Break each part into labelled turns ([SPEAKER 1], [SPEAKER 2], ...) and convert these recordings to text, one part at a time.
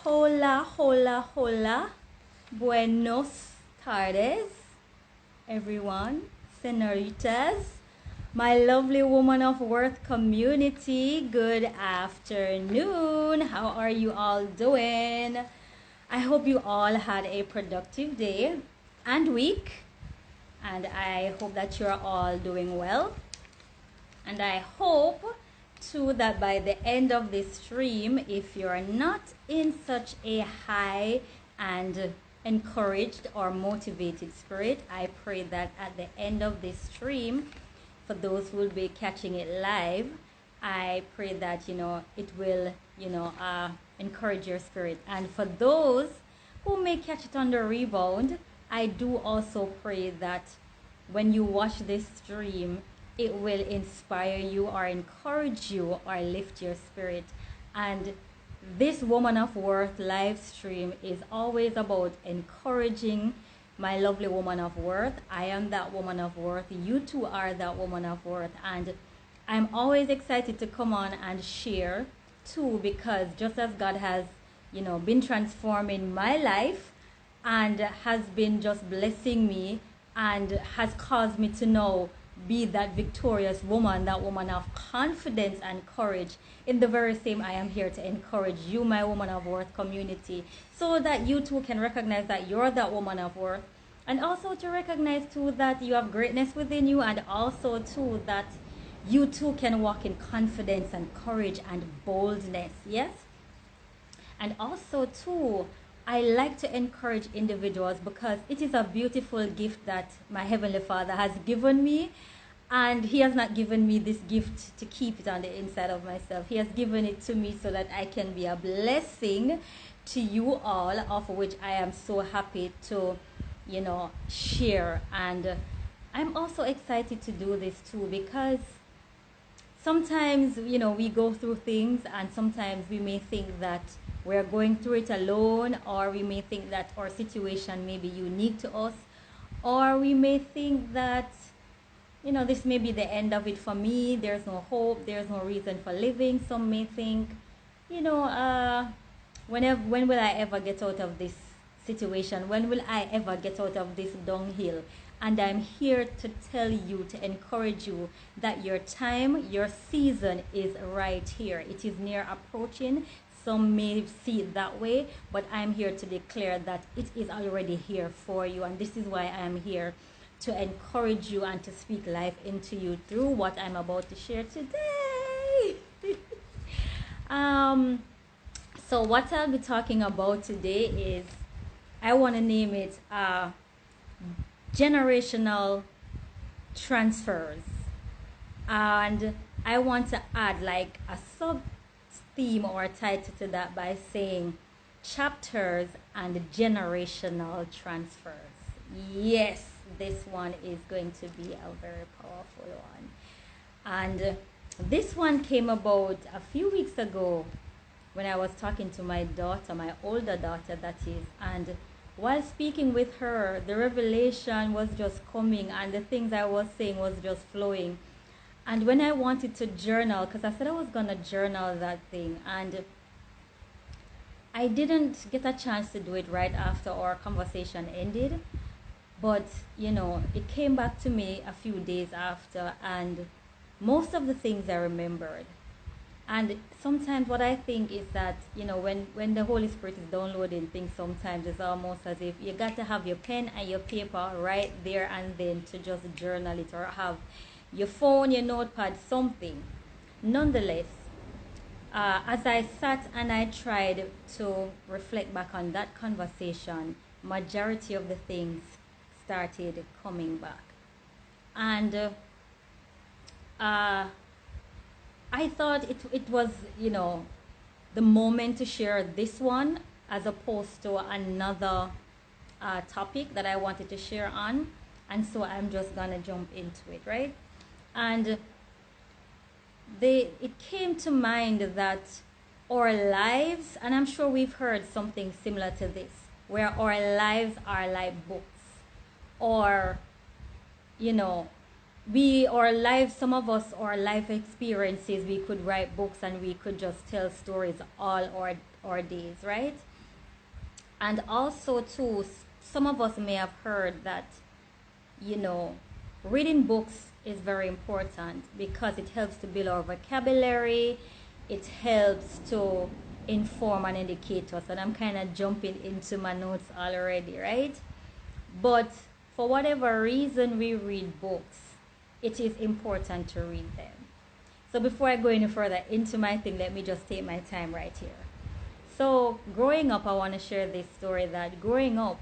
[SPEAKER 1] Hola, hola, hola. Buenos tardes, everyone. Senoritas, my lovely woman of worth community. Good afternoon. How are you all doing? I hope you all had a productive day and week, and I hope that you're all doing well. And I hope too that by the end of this stream, if you're not in such a high and encouraged or motivated spirit, I pray that at the end of this stream, for those who will be catching it live, I pray that it will encourage your spirit. And for those who may catch it on the rebound, I do also pray that when you watch this stream, it will inspire you or encourage you or lift your spirit. And this Woman of Worth live stream is always about encouraging my lovely woman of worth. I am that woman of worth. You too are that woman of worth. And I'm always excited to come on and share too, because just as God has, been transforming my life and has been just blessing me and has caused me to know be that victorious woman, that woman of confidence and courage. In the very same, I am here to encourage you, my woman of worth community, so that you too can recognize that you're that woman of worth, and also to recognize too that you have greatness within you, and also too that you too can walk in confidence and courage and boldness. Yes. And also too, I like to encourage individuals because it is a beautiful gift that my Heavenly Father has given me. And He has not given me this gift to keep it on the inside of myself. He has given it to me so that I can be a blessing to you all, of which I am so happy to, share. And I'm also excited to do this too, because sometimes, we go through things, and sometimes we may think that we're going through it alone, or we may think that our situation may be unique to us, or we may think that, this may be the end of it for me. There's no hope. There's no reason for living. Some may think, when will I ever get out of this situation? When will I ever get out of this dunghill? And I'm here to tell you, to encourage you, that your time, your season is right here. It is near approaching. Some may see it that way, but I'm here to declare that it is already here for you. And this is why I am here, to encourage you and to speak life into you through what I'm about to share today. So what I'll be talking about today is, I want to name it generational transfers. And I want to add like a sub theme or title to that by saying chapters and generational transfers. Yes, this one is going to be a very powerful one. And this one came about a few weeks ago when I was talking to my daughter, my older daughter that is, and while speaking with her, the revelation was just coming and the things I was saying was just flowing. And when I wanted to journal, because I said I was going to journal that thing, and I didn't get a chance to do it right after our conversation ended, but it came back to me a few days after, and most of the things I remembered. And sometimes what I think is that, when the Holy Spirit is downloading things, sometimes it's almost as if you got to have your pen and your paper right there and then to just journal it, or have your phone, your notepad, something. Nonetheless, as I sat and I tried to reflect back on that conversation, majority of the things started coming back. And I thought it was, the moment to share this one as opposed to another topic that I wanted to share on. And so I'm just going to jump into it, right? And it came to mind that our lives, and I'm sure we've heard something similar to this, where our lives are like books, or our lives, some of us, our life experiences, we could write books and we could just tell stories all our days, right? And also too, some of us may have heard that, you know, reading books is very important because it helps to build our vocabulary, it helps to inform and educate us. And I'm kind of jumping into my notes already, right? But for whatever reason we read books, it is important to read them. So before I go any further into my thing, let me just take my time right here. So growing up, I want to share this story that growing up,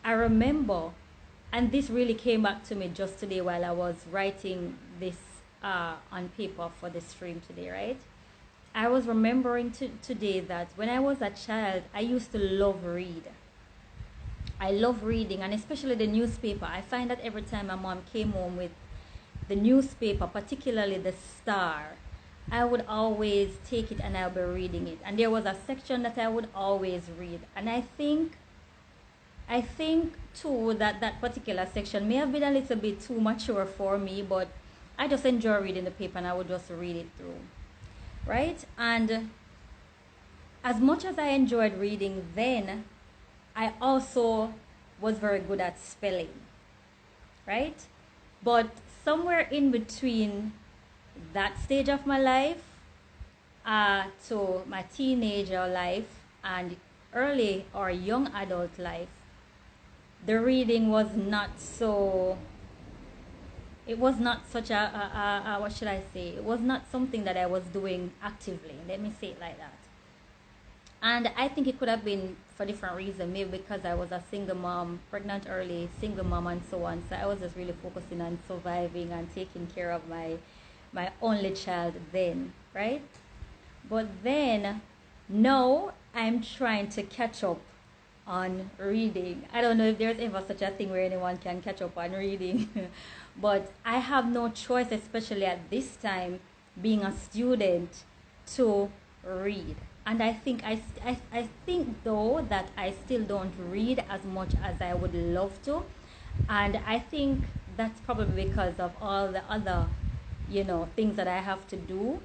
[SPEAKER 1] I remember, and this really came back to me just today while I was writing this on paper for the stream today, right? I was remembering today that when I was a child, I used to love read. I love reading, and especially the newspaper. I find that every time my mom came home with the newspaper, particularly the Star, I would always take it and I'll be reading it. And there was a section that I would always read. And I think too that that particular section may have been a little bit too mature for me, but I just enjoy reading the paper and I would just read it through. Right? And as much as I enjoyed reading then, I also was very good at spelling. Right? But somewhere in between that stage of my life to my teenager life and early or young adult life, the reading was not so, it was not such a what should I say, it was not something that I was doing actively, let me say it like that. And I think it could have been for different reasons, maybe because I was a single mom, pregnant early, single mom and so on. So I was just really focusing on surviving and taking care of my only child then, right? But then, now I'm trying to catch up on reading. I don't know if there's ever such a thing where anyone can catch up on reading. But I have no choice, especially at this time, being a student, to read. And I think I think though that I still don't read as much as I would love to. And I think that's probably because of all the other, you know, things that I have to do.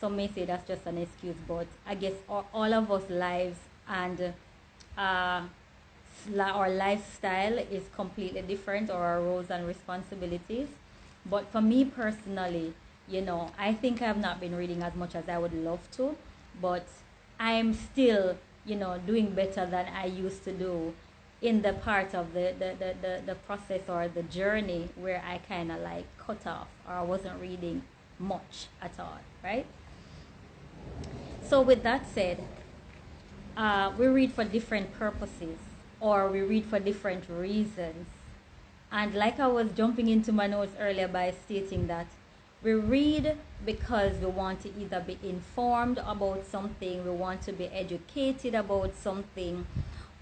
[SPEAKER 1] Some may say that's just an excuse, but I guess all of us lives and our lifestyle is completely different, or our roles and responsibilities. But for me personally, you know, I think I have not been reading as much as I would love to, but I'm still, you know, doing better than I used to do in the part of the process or the journey where I kind of like cut off or wasn't reading much at all, right? So with that said, we read for different purposes, or we read for different reasons. And like I was jumping into my notes earlier by stating that we read because we want to either be informed about something, we want to be educated about something,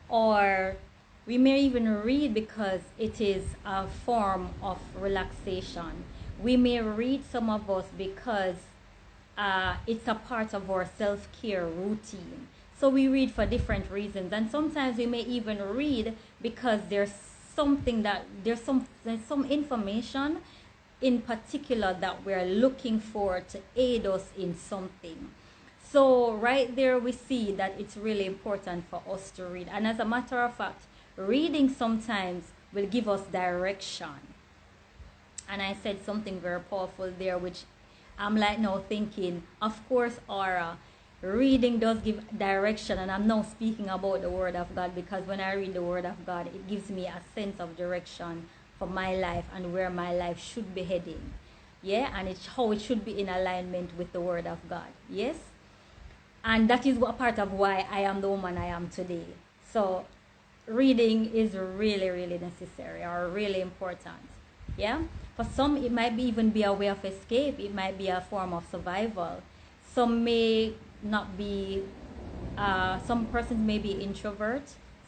[SPEAKER 1] or we may even read because it is a form of relaxation. We may read, some of us, because it's a part of our self-care routine. So we read for different reasons, and sometimes we may even read because there's some information in particular that we're looking for to aid us in something. So right there we see that it's really important for us to read. And as a matter of fact, reading sometimes will give us direction. And I said something very powerful there, which I'm like now thinking, of course, Aura, reading does give direction. And I'm now speaking about the Word of God, because when I read the Word of God, it gives me a sense of direction for my life and where my life should be heading. Yeah, and it's how it should be in alignment with the Word of God. Yes, and that is what part of why I am the woman I am today. So reading is really, really necessary, or really important. Yeah, for some it might be even be a way of escape. It might be a form of survival. Some may not be, some persons may be introvert,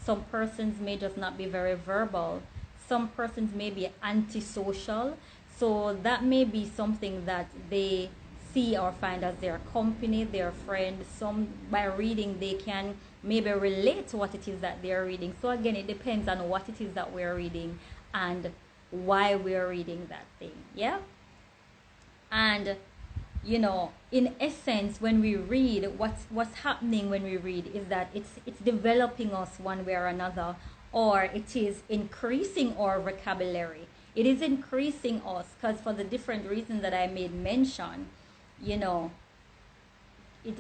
[SPEAKER 1] some persons may just not be very verbal, some persons may be antisocial. So that may be something that they see or find as their company, their friend. Some, by reading, they can maybe relate to what it is that they're reading. So again, it depends on what it is that we're reading and why we're reading that thing. Yeah. And you know, in essence, when we read, what's happening when we read is that it's developing us one way or another, or it is increasing our vocabulary. It is increasing us because for the different reasons that I made mention, you know, we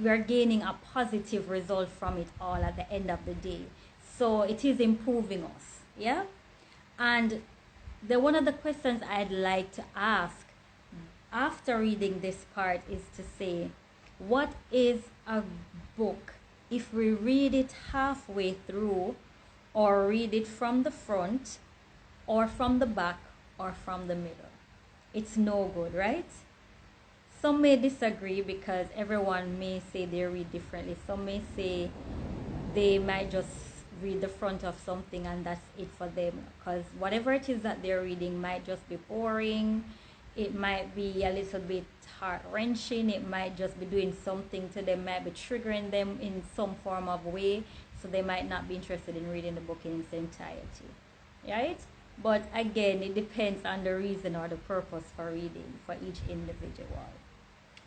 [SPEAKER 1] are gaining a positive result from it all at the end of the day. So it is improving us, yeah. And the one of the questions I'd like to ask after reading this part is to say, what is a book if we read it halfway through, or read it from the front, or from the back, or from the middle? It's no good, right? Some may disagree because everyone may say they read differently. Some may say they might just read the front of something and that's it for them, because whatever it is that they're reading might just be boring. It might be a little bit heart-wrenching. It might just be doing something to them, might be triggering them in some form of way, so they might not be interested in reading the book in its entirety, right? But again, it depends on the reason or the purpose for reading for each individual.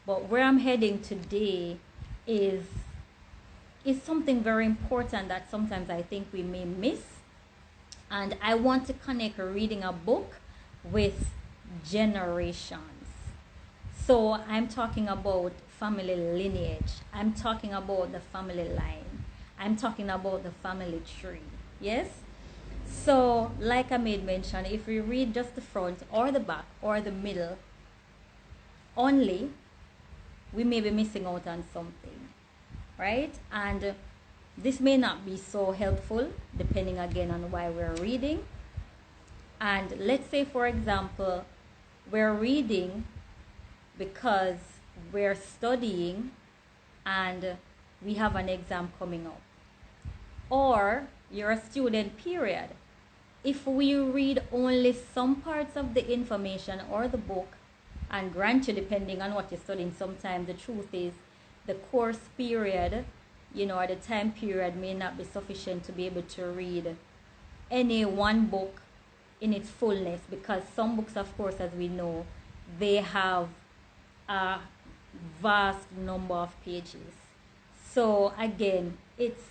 [SPEAKER 1] But where I'm heading today is something very important that sometimes I think we may miss. And I want to connect reading a book with generations. So I'm talking about family lineage. I'm talking about the family line. I'm talking about the family tree. Yes? So like I made mention, if we read just the front or the back or the middle only, we may be missing out on something, right? And this may not be so helpful depending again on why we're reading. And let's say, for example, we're reading because we're studying and we have an exam coming up, or you're a student, period. If we read only some parts of the information or the book, and grant you, depending on what you're studying, sometimes the truth is the course period, you know, or the time period may not be sufficient to be able to read any one book in its fullness, because some books, of course, as we know, they have a vast number of pages. So again, it's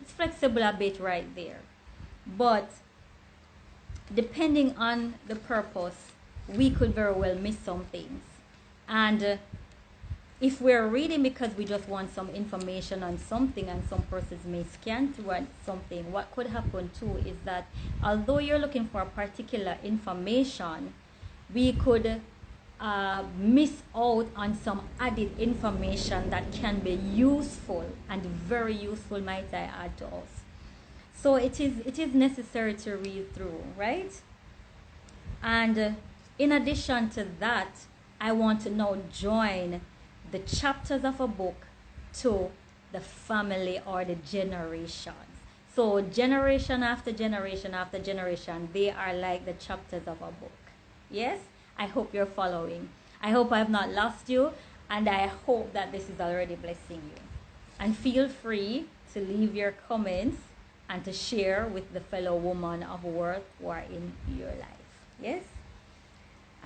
[SPEAKER 1] flexible a bit right there. But depending on the purpose, we could very well miss some things. And if we're reading because we just want some information on something, and some persons may scan through something, what could happen too is that although you're looking for a particular information, we could miss out on some added information that can be useful, and very useful, might I add, to us. So it is necessary to read through, right? And in addition to that, I want to now join the chapters of a book to the family or the generations. So generation after generation after generation, they are like the chapters of a book. Yes? I hope you're following. I hope I have not lost you, and I hope that this is already blessing you. And feel free to leave your comments and to share with the fellow woman of worth who are in your life. Yes?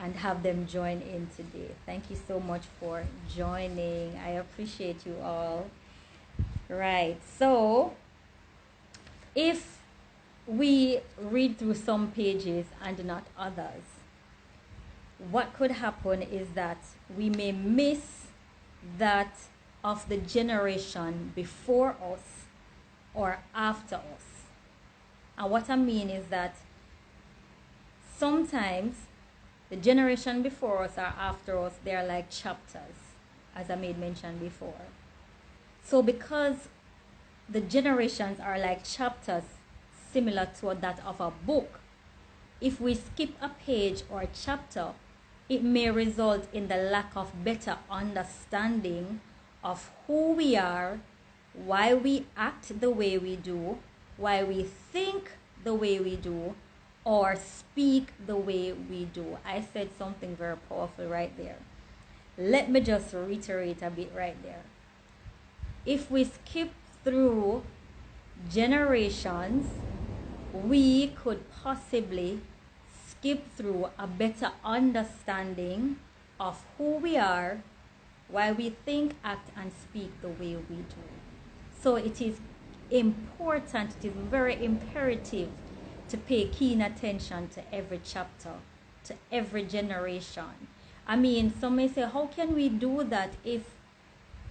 [SPEAKER 1] And have them join in today. Thank you so much for joining. I appreciate you all. Right. So if we read through some pages and not others, what could happen is that we may miss that of the generation before us or after us. And what I mean is that sometimes the generation before us or after us, they are like chapters, as I made mention before. So because the generations are like chapters similar to that of a book, if we skip a page or a chapter, it may result in the lack of better understanding of who we are, why we act the way we do, why we think the way we do, or speak the way we do. I said something very powerful right there. Let me just reiterate a bit right there. If we skip through generations, we could possibly skip through a better understanding of who we are, why we think, act, and speak the way we do. So it is important, it is very imperative to pay keen attention to every chapter, to every generation. I mean, some may say, how can we do that if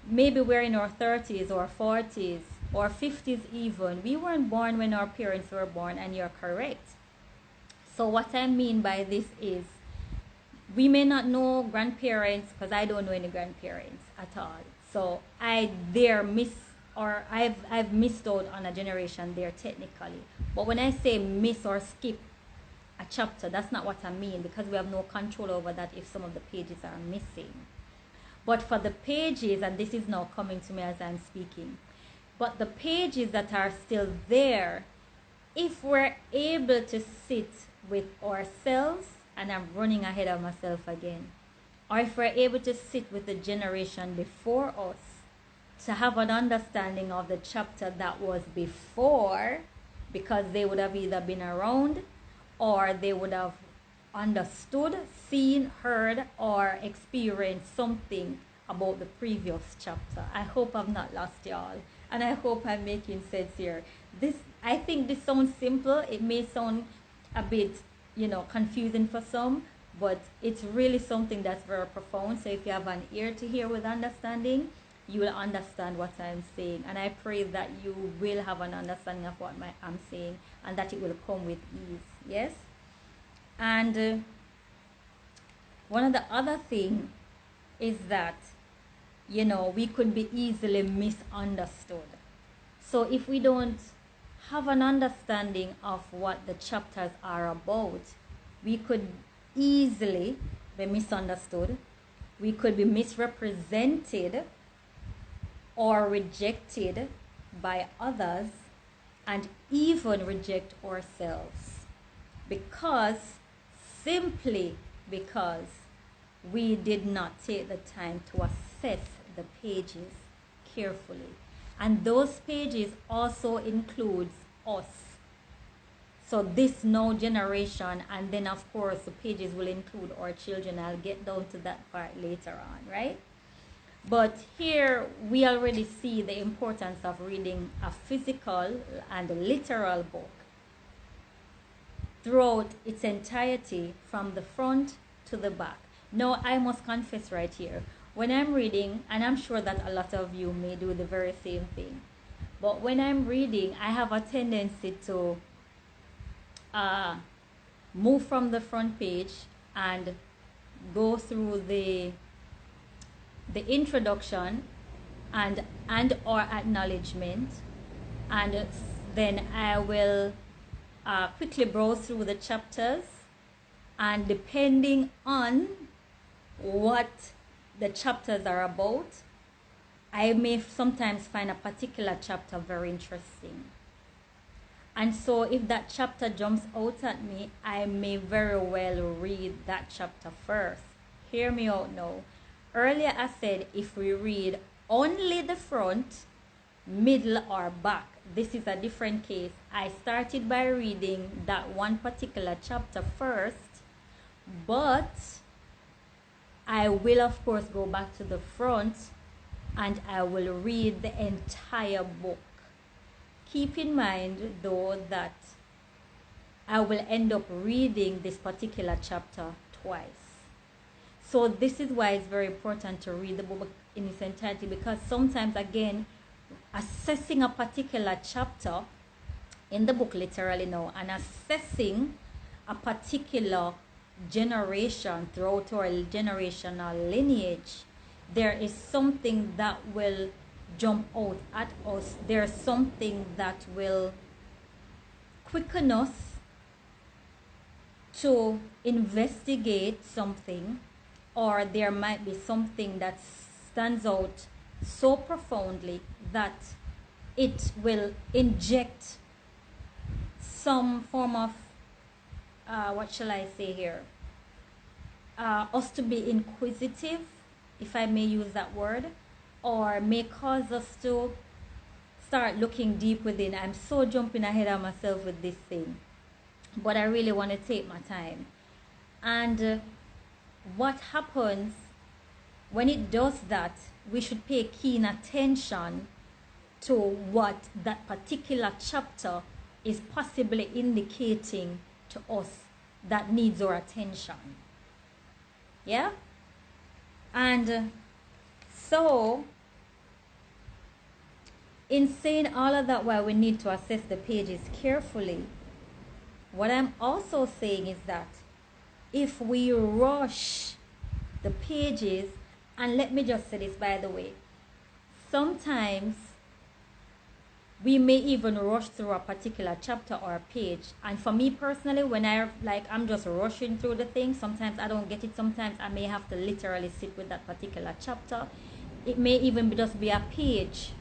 [SPEAKER 1] maybe we're in our 30s or 40s or 50s even? We weren't born when our parents were born, and you're correct. So what I mean by this is, we may not know grandparents, because I don't know any grandparents at all. So I've missed out on a generation there technically. But when I say miss or skip a chapter, that's not what I mean, because we have no control over that if some of the pages are missing. But for the pages, and this is now coming to me as I'm speaking, but the pages that are still there, if we're able to sit with ourselves, and I'm running ahead of myself again, or if we're able to sit with the generation before us to have an understanding of the chapter that was before, because they would have either been around or they would have understood, seen, heard, or experienced something about the previous chapter. I hope I've not lost y'all, and I hope I'm making sense here. I think this sounds simple. It may sound a bit, confusing for some, but it's really something that's very profound. So if you have an ear to hear with understanding, you will understand what I'm saying, and I pray that you will have an understanding of what I'm saying, and that it will come with ease. Yes. And one of the other thing is that we could be easily misunderstood. So if we don't have an understanding of what the chapters are about, we could easily be misunderstood. We could be misrepresented or rejected by others, and even reject ourselves, simply because we did not take the time to assess the pages carefully. And those pages also includes us. So this now generation, and then of course the pages will include our children. I'll get down to that part later on, right? But here we already see the importance of reading a physical and literal book throughout its entirety, from the front to the back. Now, I must confess right here, when I'm reading, and I'm sure that a lot of you may do the very same thing, but when I'm reading, I have a tendency to move from the front page and go through the introduction and or acknowledgement, and then I will quickly browse through the chapters, and depending on what the chapters are about, I may sometimes find a particular chapter very interesting. And so if that chapter jumps out at me, I may very well read that chapter first. Hear me out now. Earlier I said if we read only the front, middle, or back, this is a different case. I started by reading that one particular chapter first, but I will of course go back to the front and I will read the entire book. Keep in mind though that I will end up reading this particular chapter twice. So this is why it's very important to read the book in its entirety, because sometimes, again, assessing a particular chapter in the book literally now, and assessing a particular generation throughout our generational lineage, there is something that will jump out at us. There's something that will quicken us to investigate something, or there might be something that stands out so profoundly that it will inject some form of what shall I say here, us to be inquisitive, if I may use that word, or may cause us to start looking deep within. I'm so jumping ahead of myself with this thing, but I really want to take my time. And what happens when it does that, we should pay keen attention to what that particular chapter is possibly indicating to us that needs our attention. Yeah? And so, in saying all of that, while we need to assess the pages carefully, what I'm also saying is that if we rush the pages, and let me just say this by the way, sometimes we may even rush through a particular chapter or a page. And for me personally, when I'm just rushing through the thing, sometimes I don't get it. Sometimes I may have to literally sit with that particular chapter. It may even just be a page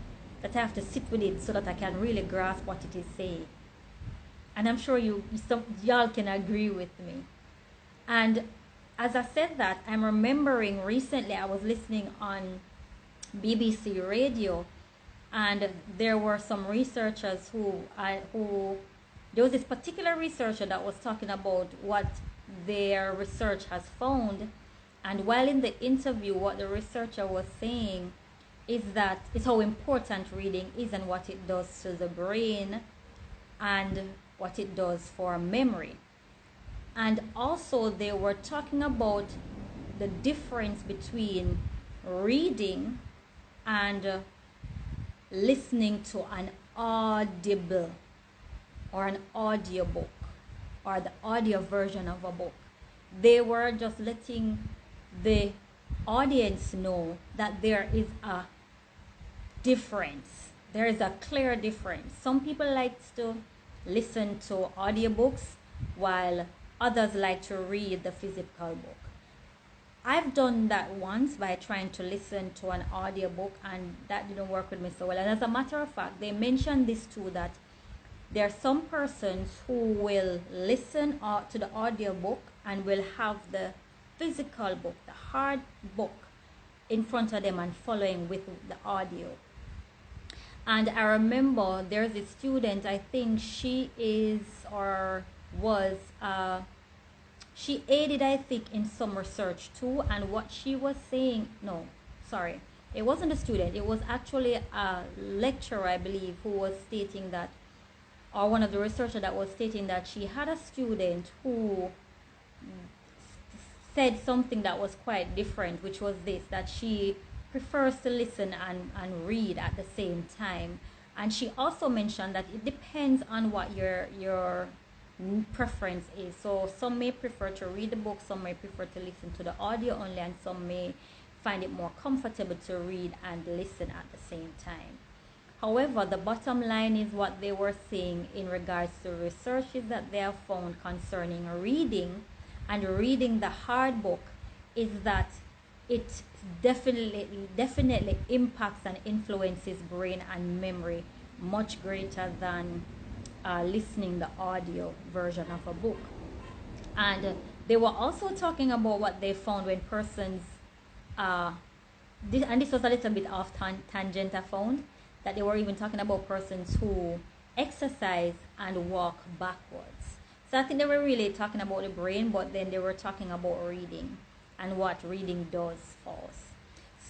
[SPEAKER 1] that I have to sit with it so that I can really grasp what it is saying. And I'm sure y'all can agree with me. And as I said that, I'm remembering recently I was listening on BBC Radio, and there were some researchers there was this particular researcher that was talking about what their research has found. And while in the interview, what the researcher was saying is that it's how important reading is and what it does to the brain and what it does for memory. And also they were talking about the difference between reading and listening to an audible or an audiobook or the audio version of a book. They were just letting the audience know that there is a difference. There is a clear difference. Some people like to listen to audiobooks while others like to read the physical book. I've done that once by trying to listen to an audiobook, and that didn't work with me so well. And as a matter of fact, they mentioned this too, that there are some persons who will listen to the audiobook and will have the physical book, the hard book, in front of them and following with the audio. And I remember there's a student, I think she is or was she aided, I think, in some research too. And what she was saying, no, sorry, it wasn't a student, it was actually a lecturer, I believe, who was stating that, or one of the researchers that was stating that she had a student who said something that was quite different, which was this, that she prefers to listen and read at the same time. And she also mentioned that it depends on what your preference is. So some may prefer to read the book, some may prefer to listen to the audio only, and some may find it more comfortable to read and listen at the same time. However, the bottom line is what they were saying in regards to researches that they have found concerning reading and reading the hard book is that it definitely impacts and influences brain and memory much greater than listening the audio version of a book. And they were also talking about what they found when persons this was a little bit off tangent, I found that they were even talking about persons who exercise and walk backwards. So I think they were really talking about the brain, but then they were talking about reading and what reading does for us.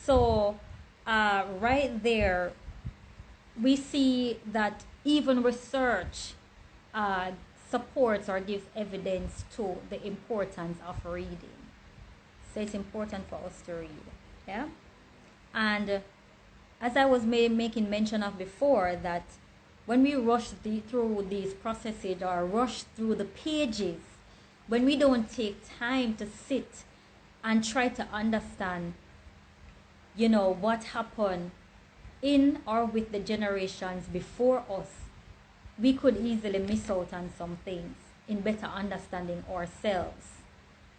[SPEAKER 1] So right there we see that even research supports or gives evidence to the importance of reading. So it's important for us to read. Yeah. And as I was making mention of before, that when we rush through these processes or rush through the pages, when we don't take time to sit and try to understand, what happened in or with the generations before us, we could easily miss out on some things in better understanding ourselves.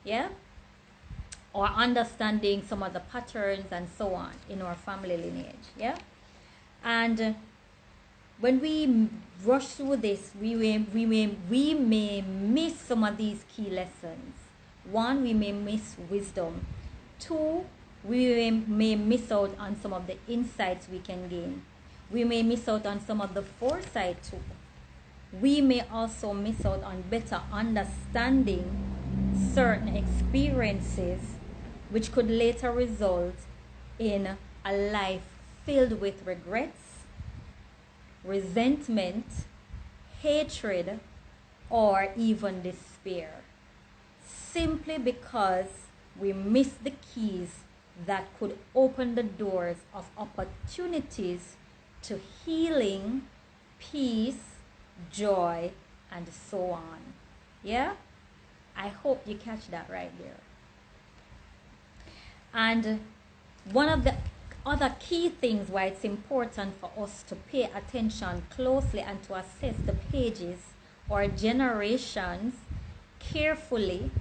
[SPEAKER 1] Yeah? Or understanding some of the patterns and so on in our family lineage. Yeah? And when we rush through this, we may miss some of these key lessons. One, we may miss wisdom. Two, we may miss out on some of the insights we can gain. We may miss out on some of the foresight too. We may also miss out on better understanding certain experiences which could later result in a life filled with regrets, resentment, hatred, or even despair, simply because we missed the keys that could open the doors of opportunities to healing, peace, joy, and so on. Yeah? I hope you catch that right there. And one of the other key things why it's important for us to pay attention closely and to assess the pages or generations carefully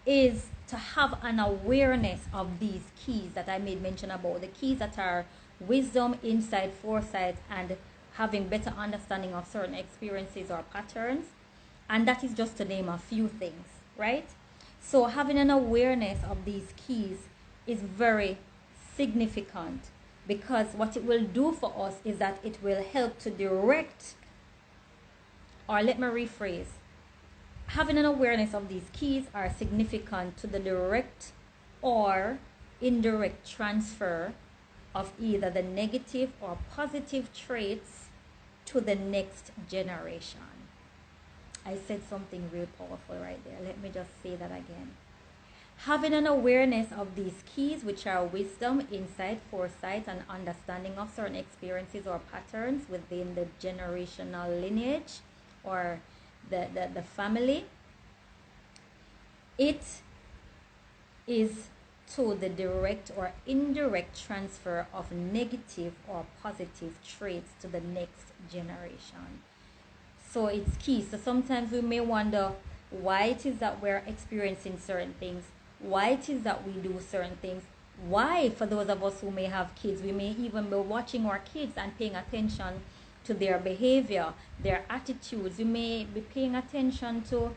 [SPEAKER 1] is to have an awareness of these keys that I made mention about. The keys that are wisdom, insight, foresight, and having better understanding of certain experiences or patterns. And that is just to name a few things, right? So having an awareness of these keys is very significant, because what it will do for us is that it will help to direct, or let me rephrase, having an awareness of these keys are significant to the direct or indirect transfer of either the negative or positive traits to the next generation. I said something real powerful right there. Let me just say that again. Having an awareness of these keys, which are wisdom, insight, foresight, and understanding of certain experiences or patterns within the generational lineage or the family, it is to the direct or indirect transfer of negative or positive traits to the next generation. So it's key. So sometimes we may wonder why it is that we're experiencing certain things, why it is that we do certain things, why, for those of us who may have kids, we may even be watching our kids and paying attention to their behavior, their attitudes. You may be paying attention to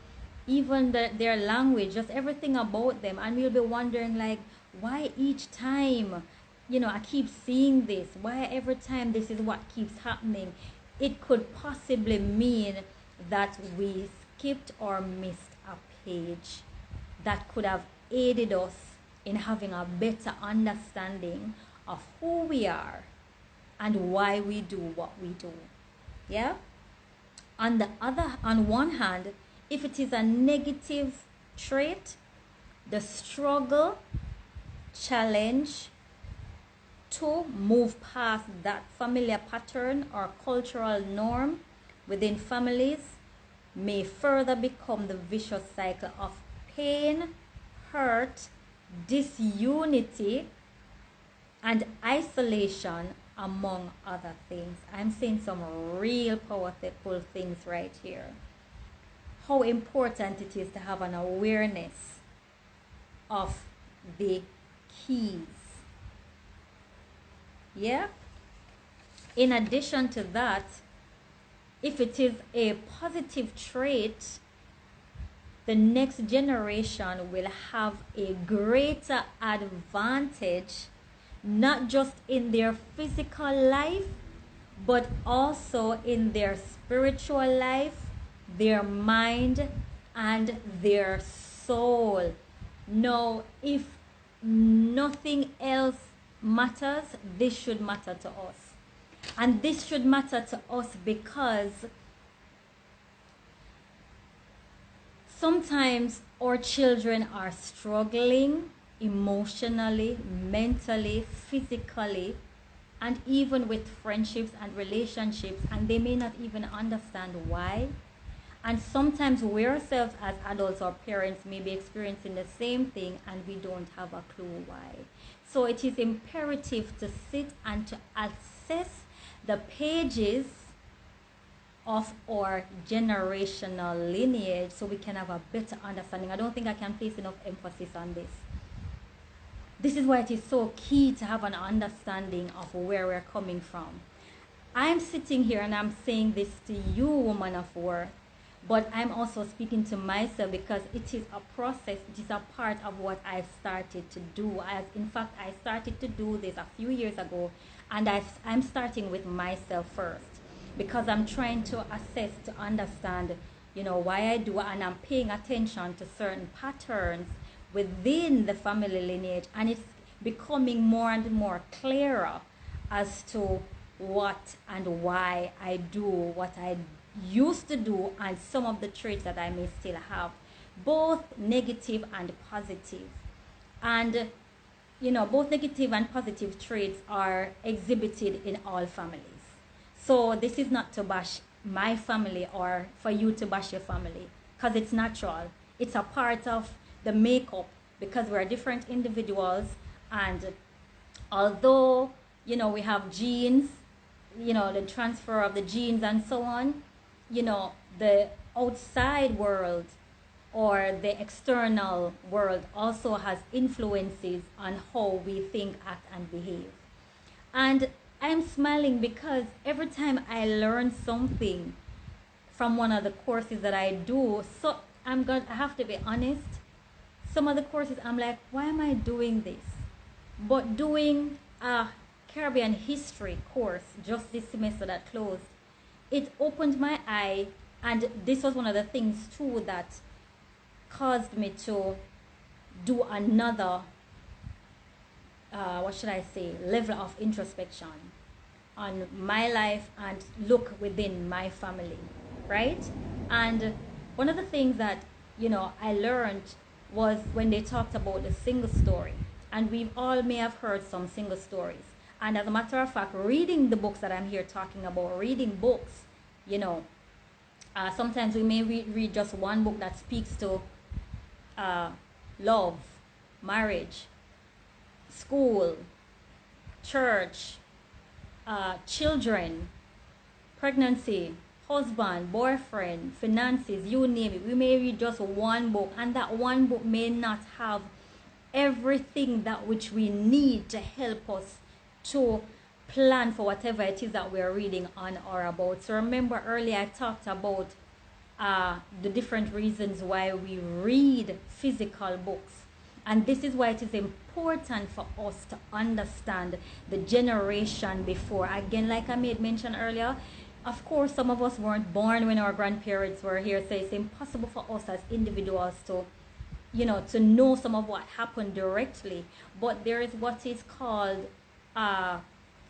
[SPEAKER 1] even their language, just everything about them, and we'll be wondering like, why each time, I keep seeing this, why every time this is what keeps happening. It could possibly mean that we skipped or missed a page that could have aided us in having a better understanding of who we are and why we do what we do. Yeah? On one hand, if it is a negative trait, the struggle, challenge to move past that familiar pattern or cultural norm within families may further become the vicious cycle of pain, hurt, disunity, and isolation, among other things. I'm saying some real powerful things right here. How important it is to have an awareness of the keys. Yeah? In addition to that, if it is a positive trait, the next generation will have a greater advantage, not just in their physical life, but also in their spiritual life, their mind, and their soul. Now, if nothing else matters, this should matter to us. And this should matter to us because sometimes our children are struggling emotionally, mentally, physically, and even with friendships and relationships, and they may not even understand why. And sometimes we ourselves as adults or parents may be experiencing the same thing and we don't have a clue why. So it is imperative to sit and to assess the pages of our generational lineage so we can have a better understanding. I don't think I can place enough emphasis on this. This is why it is so key to have an understanding of where we're coming from. I'm sitting here and I'm saying this to you, woman of worth, but I'm also speaking to myself because it is a process. It is a part of what I've started to do. In fact, I started to do this a few years ago, and I'm starting with myself first because I'm trying to assess, to understand, why I do, and I'm paying attention to certain patterns within the family lineage, and it's becoming more and more clearer as to what and why I do what I used to do, and some of the traits that I may still have, both negative and positive. And both negative and positive traits are exhibited in all families. So this is not to bash my family or for you to bash your family, because it's natural. It's a part of the makeup, because we're different individuals. And although we have genes, the transfer of the genes and so on, the outside world or the external world also has influences on how we think, act, and behave. And I'm smiling because every time I learn something from one of the courses that I do, so I have to be honest, some of the courses I'm like, why am I doing this? But doing a Caribbean history course just this semester that closed, it opened my eye, and this was one of the things too that caused me to do another level of introspection on my life and look within my family, right? And one of the things that I learned was when they talked about the single story, and we all may have heard some single stories. And as a matter of fact, reading the books that I'm here talking about, reading books, sometimes we may read just one book that speaks to love, marriage, school, church, children, pregnancy, husband, boyfriend, finances, you name it. We may read just one book, and that one book may not have everything that which we need to help us to plan for whatever it is that we're reading on or about. So remember earlier I talked about the different reasons why we read physical books. And this is why it is important for us to understand the generation before. Again, like I made mention earlier, of course, some of us weren't born when our grandparents were here, so it's impossible for us as individuals to know some of what happened directly. But there is what is called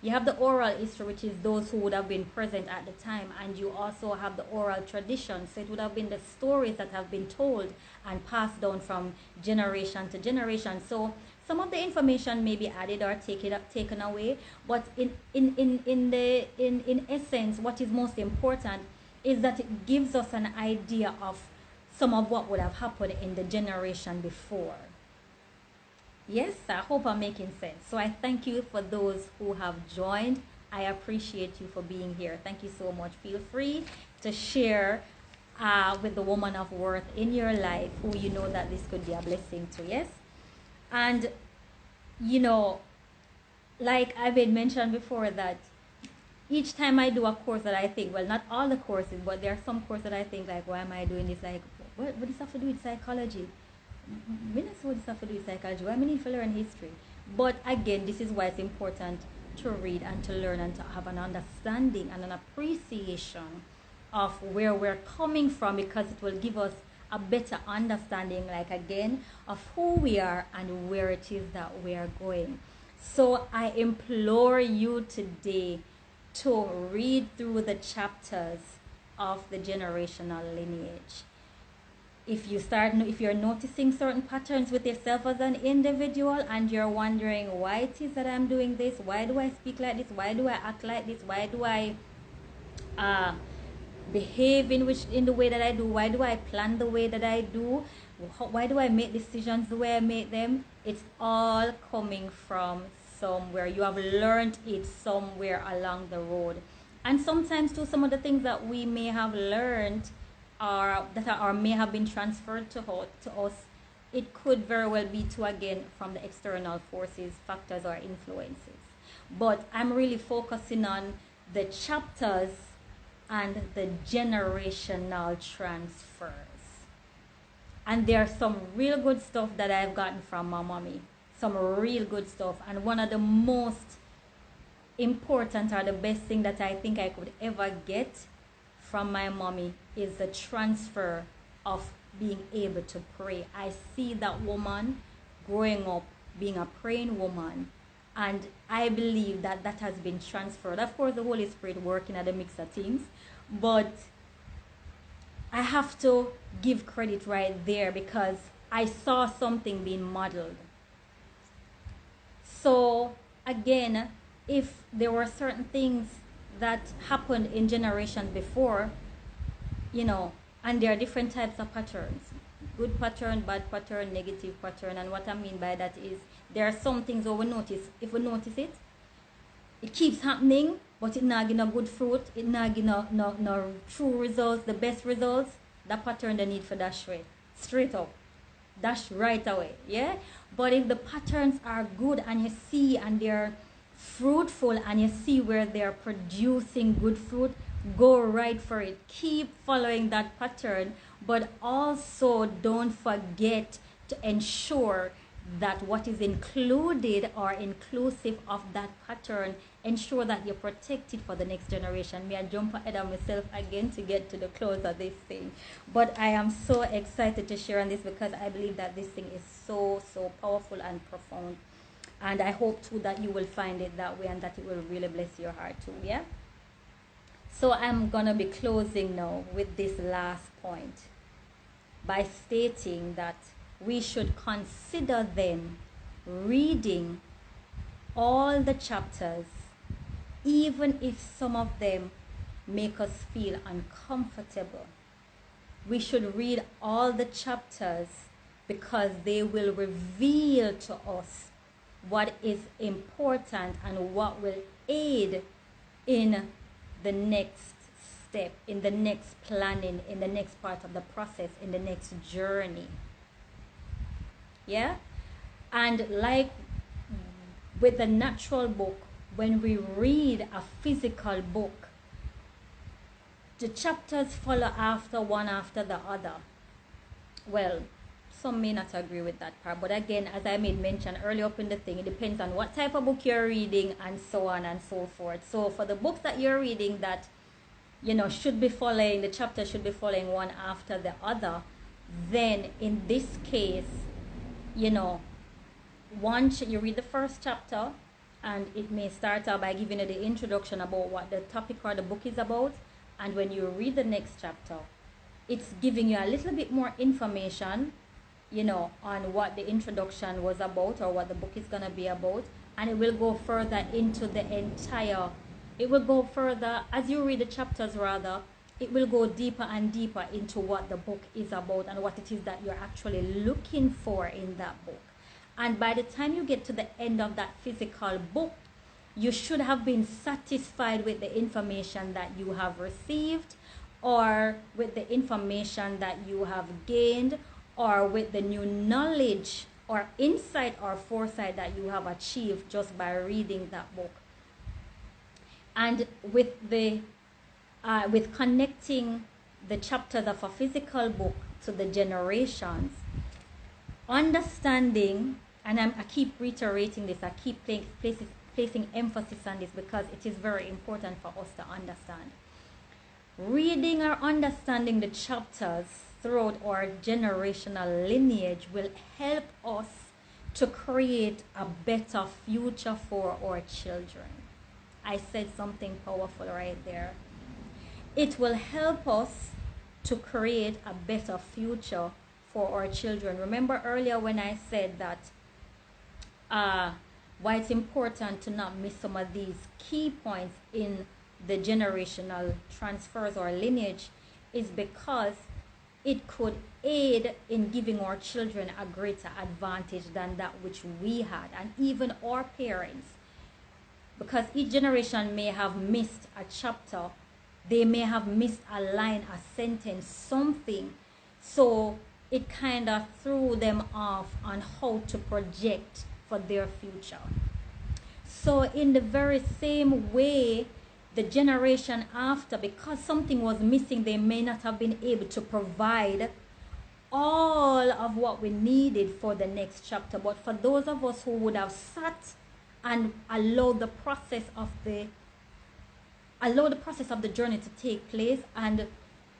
[SPEAKER 1] you have the oral history, which is those who would have been present at the time, and you also have the oral tradition. So it would have been the stories that have been told and passed down from generation to generation. So some of the information may be added or taken away, but in essence, what is most important is that it gives us an idea of some of what would have happened in the generation before. Yes, I hope I'm making sense. So I thank you for those who have joined. I appreciate you for being here. Thank you so much. Feel free to share with the woman of worth in your life who you know that this could be a blessing to. Yes. And like I've been mentioned before, that each time I do a course that I think, well, not all the courses, but there are some courses that I think like, why am I doing this? Like, what does this have to do with psychology? We don't know what this have to do with psychology. Why I need to learn history? But again, this is why it's important to read and to learn and to have an understanding and an appreciation of where we're coming from, because it will give us a better understanding, like again, of who we are and where it is that we are going. So I implore you today to read through the chapters of the generational lineage. If you're noticing certain patterns with yourself as an individual, and you're wondering why it is that I'm doing this, why do I speak like this, why do I act like this, why do I behave in the way that I do, why do I plan the way that I do, why do I make decisions the way I make them, it's all coming from somewhere. You have learned it somewhere along the road. And sometimes too, some of the things that we may have learned or may have been transferred to us, it could very well be too, again, from the external forces, factors, or influences. But I'm really focusing on the chapters and the generational transfers. And there's some real good stuff that I've gotten from my mommy. Some real good stuff. And one of the most important or the best thing that I think I could ever get from my mommy is the transfer of being able to pray. I see that woman growing up being a praying woman, and I believe that that has been transferred. Of course, the Holy Spirit working at the mix of things, but I have to give credit right there because I saw something being modeled. So again, if there were certain things that happened in generations before, and there are different types of patterns: good pattern, bad pattern, negative pattern. And what I mean by that is there are some things that we notice. If we notice it, it keeps happening, but it not give no good fruit, it not give no true results, the best results. That pattern they need for dash way, straight up, dash right away. Yeah. But if the patterns are good and you see and they're fruitful and you see where they're producing good fruit, go right for it. Keep following that pattern, but also don't forget to ensure that what is included or inclusive of that pattern, ensure that you protect it for the next generation. May I jump ahead of myself again to get to the close of this thing, but I am so excited to share on this because I believe that this thing is so powerful and profound, and I hope too that you will find it that way and that it will really bless your heart too. Yeah. So I'm gonna be closing now with this last point by stating that we should consider then reading all the chapters, even if some of them make us feel uncomfortable. We should read all the chapters because they will reveal to us what is important and what will aid in the next step, in the next planning, in the next part of the process, in the next journey. Yeah. And like with the natural book, when we read a physical book, the chapters follow after one after the other. Well, some may not agree with that part, but again, as I made mention earlier up in the thing, it depends on what type of book you're reading and so on and so forth. So for the books that you're reading that should be following, the chapter should be following one after the other, then in this case, once you read the first chapter, and it may start out by giving you the introduction about what the topic or the book is about, and when you read the next chapter, it's giving you a little bit more information on what the introduction was about or what the book is going to be about, and it will go further into the entire, it will go further as you read the chapters, rather it will go deeper and deeper into what the book is about and what it is that you're actually looking for in that book. And by the time you get to the end of that physical book, you should have been satisfied with the information that you have received, or with the information that you have gained, or with the new knowledge or insight or foresight that you have achieved just by reading that book. And with with connecting the chapters of a physical book to the generations, understanding, and I keep reiterating this, I keep placing emphasis on this because it is very important for us to understand. Reading or understanding the chapters throughout our generational lineage will help us to create a better future for our children. I said something powerful right there. It will help us to create a better future for our children. Remember earlier when I said that why it's important to not miss some of these key points in the generational transfers or lineage is because it could aid in giving our children a greater advantage than that which we had, and even our parents. Because each generation may have missed a chapter, they may have missed a line, a sentence, something. So it kind of threw them off on how to project for their future. So in the very same way, the generation after, because something was missing, they may not have been able to provide all of what we needed for the next chapter. But for those of us who would have sat and allowed the process of the allow the process of the journey to take place and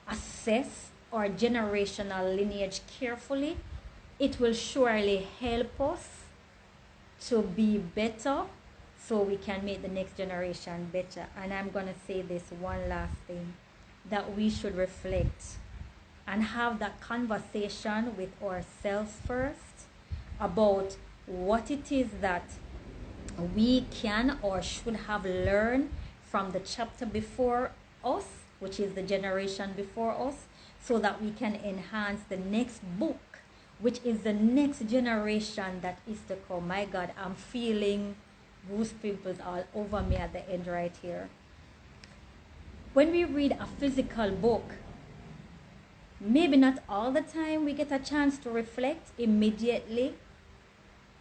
[SPEAKER 1] assess our generational lineage carefully, it will surely help us to be better so we can make the next generation better. And I'm going to say this one last thing, that we should reflect and have that conversation with ourselves first about what it is that we can or should have learned from the chapter before us, which is the generation before us, so that we can enhance the next book, which is the next generation that is to come. My God, I'm feeling goose pimples all over me at the end right here. When we read a physical book, maybe not all the time we get a chance to reflect immediately,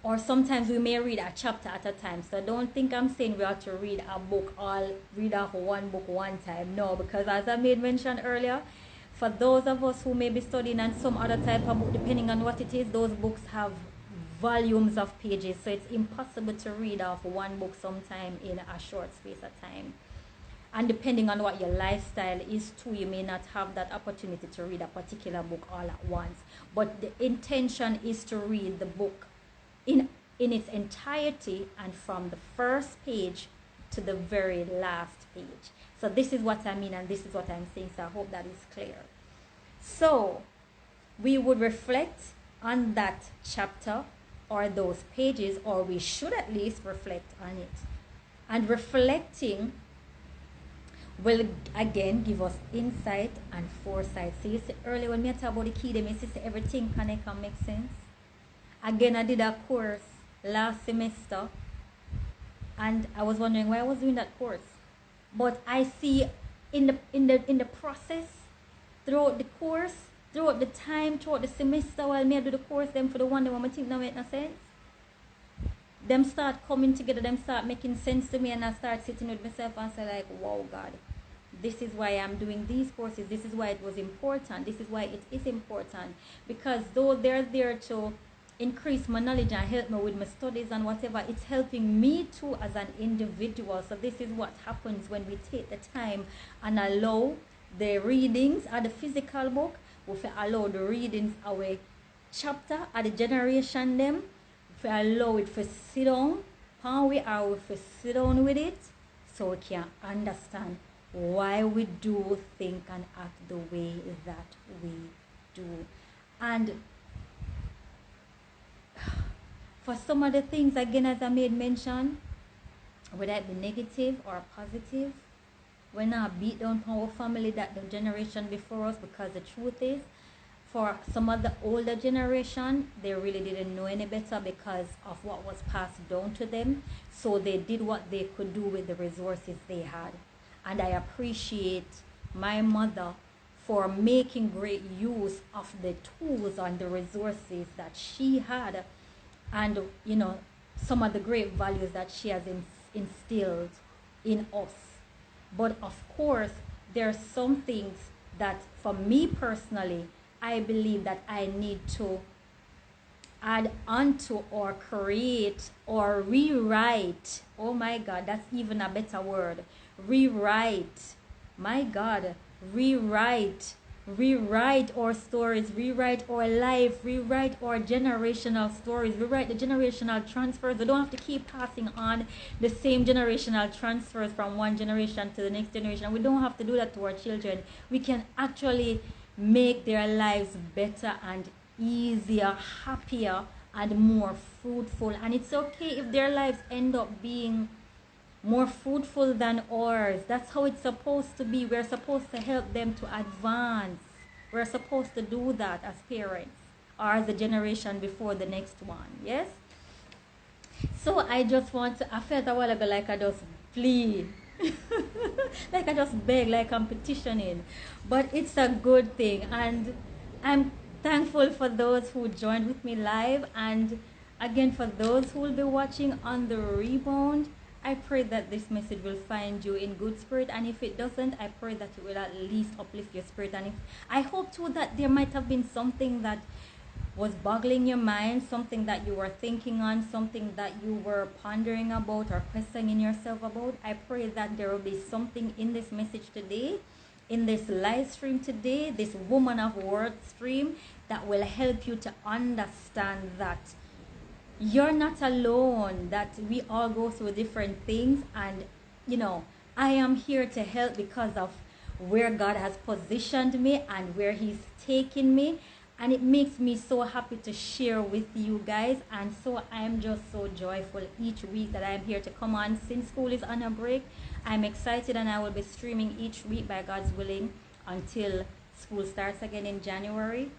[SPEAKER 1] or sometimes we may read a chapter at a time. So don't think I'm saying we have to read a book, read off one book one time. No, because as I made mention earlier, for those of us who may be studying on some other type of book, depending on what it is, those books have volumes of pages. So it's impossible to read off one book sometime in a short space of time. And depending on what your lifestyle is too, you may not have that opportunity to read a particular book all at once. But the intention is to read the book in its entirety and from the first page to the very last page. So this is what I mean, and this is what I'm saying. So I hope that is clear. So we would reflect on that chapter or those pages, or we should at least reflect on it. And reflecting will again give us insight and foresight. So you see earlier when we talk about the key, they may say everything connect and make sense. Again, I did a course last semester, and I was wondering why I was doing that course. But I see in the process, throughout the course, throughout the time, throughout the semester, while me I do the course, them for the one that I think that make no sense. Them start coming together, them start making sense to me, and I start sitting with myself and say like, wow, God, this is why I'm doing these courses. This is why it was important. This is why it is important. Because though they're there to increase my knowledge and help me with my studies and whatever, it's helping me too as an individual. So this is what happens when we take the time and allow the readings of the physical book, we allow the readings of a chapter of the generation them, we allow it to sit down, how we are to sit down with it, so we can understand why we do think and act the way that we do. And for some of the things, again, as I made mention, whether it be negative or positive, we're not beat down our family that the generation before us, because the truth is, for some of the older generation, they really didn't know any better because of what was passed down to them. So they did what they could do with the resources they had. And I appreciate my mother for making great use of the tools and the resources that she had, and you know, some of the great values that she has instilled in us. But of course, there are some things that for me personally, I believe that I need to add onto or create or rewrite. Oh my God, that's even a better word. Rewrite. My God, rewrite our stories, rewrite our life, rewrite our generational stories, rewrite the generational transfers. We don't have to keep passing on the same generational transfers from one generation to the next generation. We don't have to do that to our children. We can actually make their lives better and easier, happier, and more fruitful. And it's okay if their lives end up being more fruitful than ours. That's how it's supposed to be. We're supposed to help them to advance. We're supposed to do that as parents, or as the generation before the next one. Yes? So I just want to, I felt a while ago like I just plead. Like I just beg, like I'm petitioning. But it's a good thing. And I'm thankful for those who joined with me live. And again, for those who will be watching on the rebound, I pray that this message will find you in good spirit, and if it doesn't, I pray that it will at least uplift your spirit. And I hope too that there might have been something that was boggling your mind, something that you were thinking on, something that you were pondering about or questioning yourself about, I pray that there will be something in this message today, in this live stream today, this Woman of Word stream, that will help you to understand that you're not alone, that we all go through different things. And I am here to help because of where God has positioned me and where He's taking me. And it makes me so happy to share with you guys. And so I am just so joyful each week that I'm here to come on. Since school is on a break, I'm excited, and I will be streaming each week by God's willing until school starts again in January.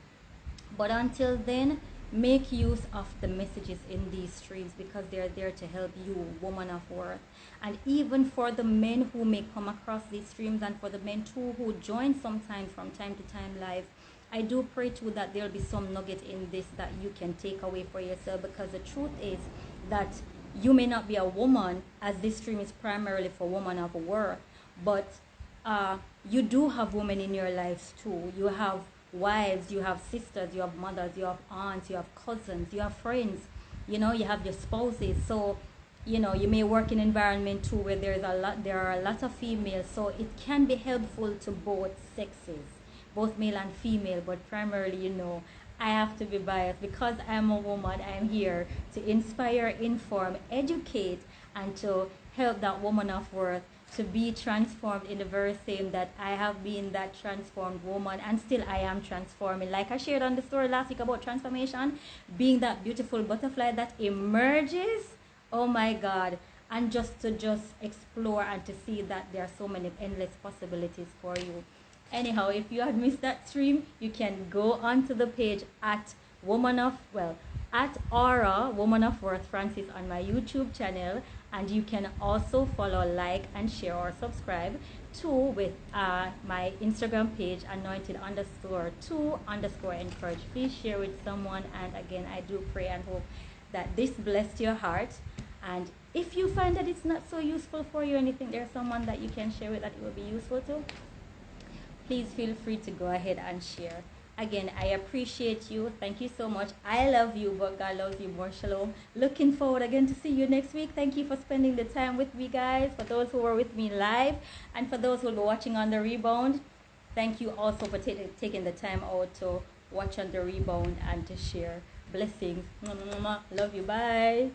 [SPEAKER 1] But until then, make use of the messages in these streams, because they're there to help you, woman of worth. And even for the men who may come across these streams, and for the men too who join sometimes from time to time live, I do pray too that there'll be some nugget in this that you can take away for yourself, because the truth is that you may not be a woman, as this stream is primarily for women of worth, but you do have women in your lives too. You have wives, you have sisters, you have mothers, you have aunts, you have cousins, you have friends, you have your spouses. So you may work in an environment too where there are a lot of females, so it can be helpful to both sexes, both male and female. But primarily, I have to be biased because I'm a woman. I'm here to inspire, inform, educate, and to help that woman of worth to be transformed in the very same that I have been that transformed woman, and still I am transforming. Like I shared on the story last week about transformation, being that beautiful butterfly that emerges, oh my God, and just explore and to see that there are so many endless possibilities for you. Anyhow, if you had missed that stream, you can go onto the page at Aura Woman of Worth Francis on my YouTube channel, and you can also follow, like, and share or subscribe to with my Instagram page, anointed_2_encourage. Please share with someone. And again, I do pray and hope that this blessed your heart. And if you find that it's not so useful for you, and you think there's someone that you can share with that it will be useful to, please feel free to go ahead and share. Again, I appreciate you. Thank you so much. I love you, but God loves you more. Shalom. Looking forward again to see you next week. Thank you for spending the time with me, guys. For those who were with me live, and for those who will be watching on the rebound, thank you also for taking the time out to watch on the rebound and to share. Blessings. Love you. Bye.